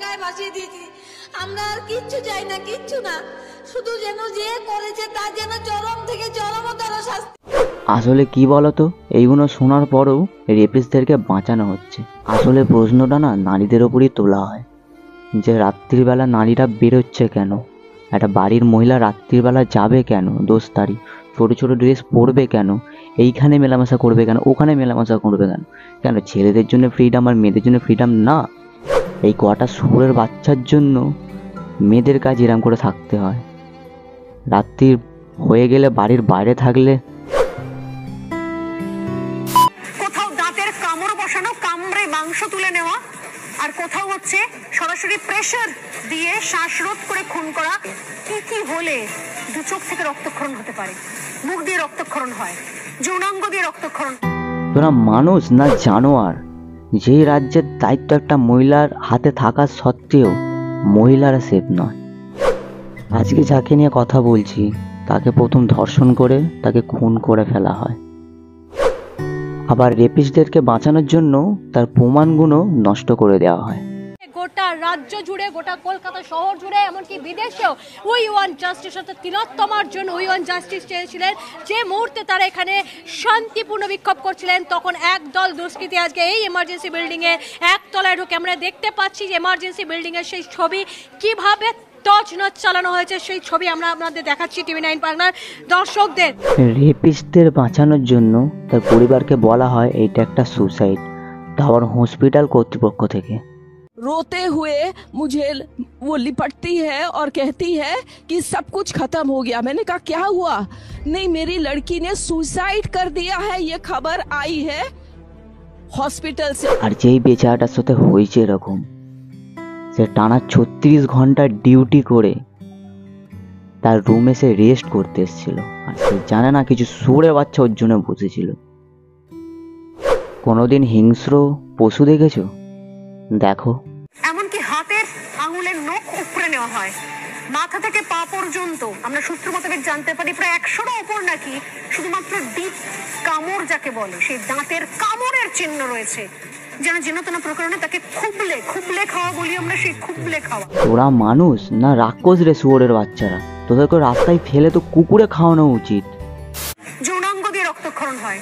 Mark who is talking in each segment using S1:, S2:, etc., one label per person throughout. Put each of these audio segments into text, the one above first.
S1: গঙ্গায় ভাসিয়ে দিয়েছি। আমরা আর কিচ্ছু চাই না, কিচ্ছু না, শুধু যেন যে করেছে তার যেন চরম থেকে চরমতর শাস্তি।
S2: আসলে কি বলতো, এইগুলো শোনার পরেও রেপিস্টদেরকে বাঁচানো হচ্ছে। আসলে প্রশ্নটা না নারীদের ওপরই তোলা হয়, যে রাত্রিবেলা নারীরা বেরোচ্ছে কেন, একটা বাড়ির মহিলা রাত্রিবেলা যাবে কেন, দোস্তারি ছোটো ছোটো ড্রেস পরবে কেন, এইখানে মেলামেশা করবে কেন, ওখানে মেলামেশা করবে কেন, কেন ছেলেদের জন্য ফ্রিডম আর মেয়েদের জন্য ফ্রিডম না? এই কটা শুয়োরের বাচ্চার জন্য মেয়েদের কাজ এরম করে থাকতে হয়। রাত্রি হয়ে গেলে বাড়ির বাইরে থাকলে
S3: কোথাও দাঁতের কামড় বসানো, কামড়ে মাংস তুলে নেওয়া, আর কোথাও হচ্ছে সরাসরি প্রেসার দিয়ে শ্বাসরোধ করে খুন করা। কি হলে দু চোখ থেকে রক্তক্ষরণ হতে পারে, মুখ দিয়ে রক্তক্ষরণ হয়, যৌনাঙ্গ দিয়ে রক্তক্ষরণ।
S2: তোরা মানুষ না জানোয়ার? যেই রাজ্যের দায়িত্ব একটা মহিলার হাতে থাকা সত্ত্বেও মহিলারা সেফ নয়। আজকে যাকে নিয়ে কথা বলছি তাকে প্রথম ধর্ষণ করে তাকে খুন করে ফেলা হয়, আবার রেপিস্টদেরকে বাঁচানোর জন্য তার প্রমাণগুলো নষ্ট করে দেওয়া হয়।
S4: গোটা রাজ্য জুড়ে, গোটা কলকাতা শহর জুড়ে, এমনকি বিদেশেও উই ওয়ান্ট জাস্টিস অর্থাৎ তিলোত্তমার জন্য উই ওয়ান্ট জাস্টিস চেয়েছিলেন। যে মুহূর্তে তারা এখানে শান্তিপূর্ণ বিক্ষোভ করছিলেন, তখন একদল দুষ্কৃতী আজকে এই এমার্জেন্সি বিল্ডিংয়ে একতলায় ঢুকে, আমরা দেখতে পাচ্ছি যে এমার্জেন্সি বিল্ডিংয়ের সেই ছবি কিভাবে তছনছ চালানো হয়েছে, সেই ছবি আমরা আপনাদের দেখাচ্ছি TV9 বাংলার দর্শকদের।
S2: রেপিস্টদের বাঁচানোর জন্য তার পরিবারকে বলা হয় এটা একটা সুসাইড, তারপর হসপিটাল কর্তৃপক্ষ থেকে।
S5: रोते हुए मुझे वो लिपटती है और कहती है कि सब कुछ खत्म हो गया। मैंने कहा क्या हुआ? नहीं, मेरी लड़की ने सुसाइड कर दिया है, ये खबर आई है हॉस्पिटल से।
S2: আর যেই বেচারাটার সাথে হয়েছে এরকম, সে টানা 36 ঘন্টা ডিউটি করে তার রুমে সে রেস্ট করতে এসেছিল, আর সে জানে না কিছু শুয়োরের বাচ্চা ওর জন্য বসেছিল। কোনোদিন হিংস্র পশু দেখেছো? দেখো।
S3: এমনকি হাতের আঙুলের নখ উপড়ে নেওয়া হয়, মাথা থেকে পা পর্যন্ত। আমরা সূত্র মোতাবেক জানতে পারি প্রায় 100-এরও উপর নাকি শুধুমাত্র ডিপ কামড় যাকে বলে, সেই দাঁতের কামড়ের চিহ্ন রয়েছে। যেন যেনতেন প্রকরণে তাকে খুবলে খাওয়া বলি আমরা, সেই খুবলে খাওয়া।
S2: তোরা মানুষ না রাক্ষস রে শুয়োরের বাচ্চারা? তোদেরকে রাস্তায় ফেলে তো কুকুরে খাওয়ানো উচিত।
S3: যৌনাঙ্গ দিয়ে রক্তক্ষরণ হয়,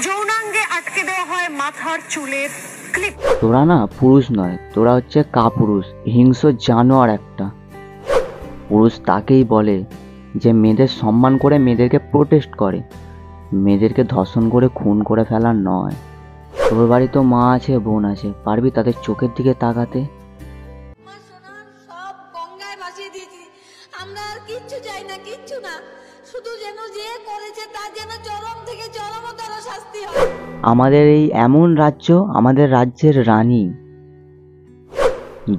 S3: যৌনাঙ্গে আটকে দেওয়া হয় মাথার চুলের ক্লিপ।
S2: তোরা না পুরুষ নয়, তোরা হচ্ছে কাপুরুষ, হিংস্র জানোয়ার একটা। পুরুষ তাকেই বলে যে মেয়েদের সম্মান করে, মেয়েদেরকে প্রোটেস্ট করে, মেয়েদেরকে ধর্ষণ করে খুন করে ফেলা নয়। তোর বাড়ি তো মা আছে, বোন আছে, পারবি তাদের চোখের দিকে তাকাতে?
S1: আমার সোনার সব গঙ্গায় ভাসিয়ে দিয়েছি। আমরা আর কিচ্ছু চাই না, কিচ্ছু না, শুধু যেন যে করেছে তার যেন চরম থেকে চরমতর শাস্তি হয়।
S2: আমাদের এই এমন রাজ্য, আমাদের রাজ্যের রানী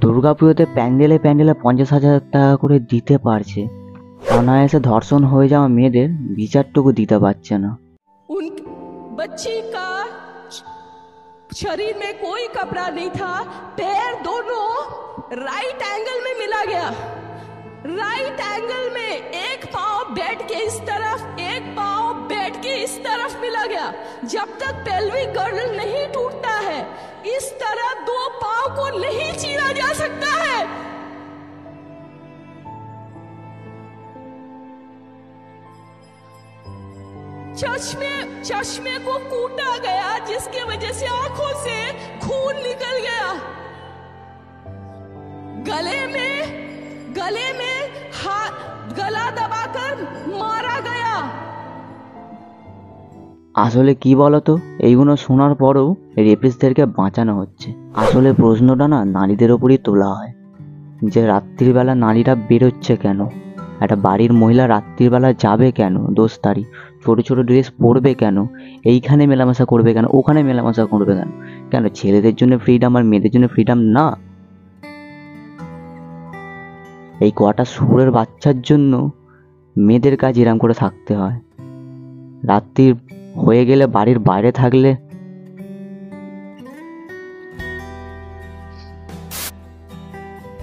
S2: দুর্গাপুজোতে প্যান্ডেলে 50,000 টাকা করে দিতে পারছে, অনায়াসে ধর্ষণ হয়ে যাওয়া মেয়েদের বিচারটুকু দিতে পারছে না।
S5: उन बच्ची का शरीर में कोई कपड़ा नहीं था, पैर दोनों राइट एंगल में मिला गया, राइट एंगल में एक पांव बेड के इस तरफ, एक पांव बेड के इस तरफ मिला गया। जब तक पेल्विक गर्डल नहीं टूटता है, इस तरह दो पांव को नहीं चीरा जा सकता है। चश्मे को कूटा गया, जिसकी वजह से आंखों से खून निकल गया। गले में हाथ, गला दबाकर मारा गया।
S2: আসলে কি বলতো, এইগুলো শোনার পরেও রেপিস্টদেরকে বাঁচানো হচ্ছে। আসলে প্রশ্নটা না নারীদের ওপরই তোলা হয়, যে রাত্রিবেলা নারীরা বেরোচ্ছে কেন, একটা বাড়ির মহিলা রাত্রিবেলা যাবে কেন, দোস্তারি ছোটো ছোটো ড্রেস পরবে কেন, এইখানে মেলামেশা করবে কেন, ওখানে মেলামেশা করবে কেন, কেন ছেলেদের জন্য ফ্রিডম আর মেয়েদের জন্য ফ্রিডম না? এই কটা শুয়োরের বাচ্চার জন্য মেয়েদের কাজ এরম করে থাকতে হয়। রাত্রি হয়ে গেলে বাড়ির বাইরে থাকলে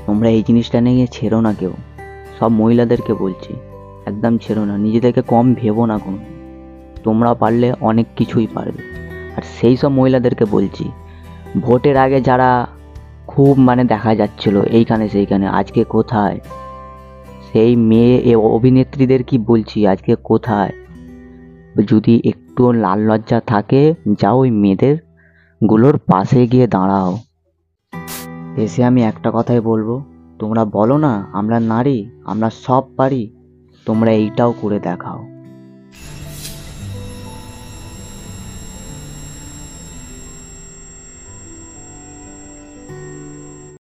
S2: তোমরা এই জিনিসটা নিয়ে ছেড়ো না কেউ। সব মহিলাদেরকে বলছি, একদম ছেড়ো না, নিজেদেরকে কম ভেবো না কোনো। তোমরা পারলে অনেক কিছুই পারবে। আর সেই সব মহিলাদেরকে বলছি, ভোটের আগে যারা খুব মানে দেখা যাচ্ছিল এইখানে সেইখানে। আজকে কোথায় সেই মেয়ে অভিনেত্রীদের কি বলছি, আজকে কোথায়? যদি একটু লাল লজ্জা থাকে, যাও ওই মেয়েদের গুলোর পাশে গিয়ে দাঁড়াও। এসে আমি একটা কথাই বলবো, তোমরা বলো না আমরা নারী, আমরা সব পারি, তোমরা এইটাও করে দেখাও।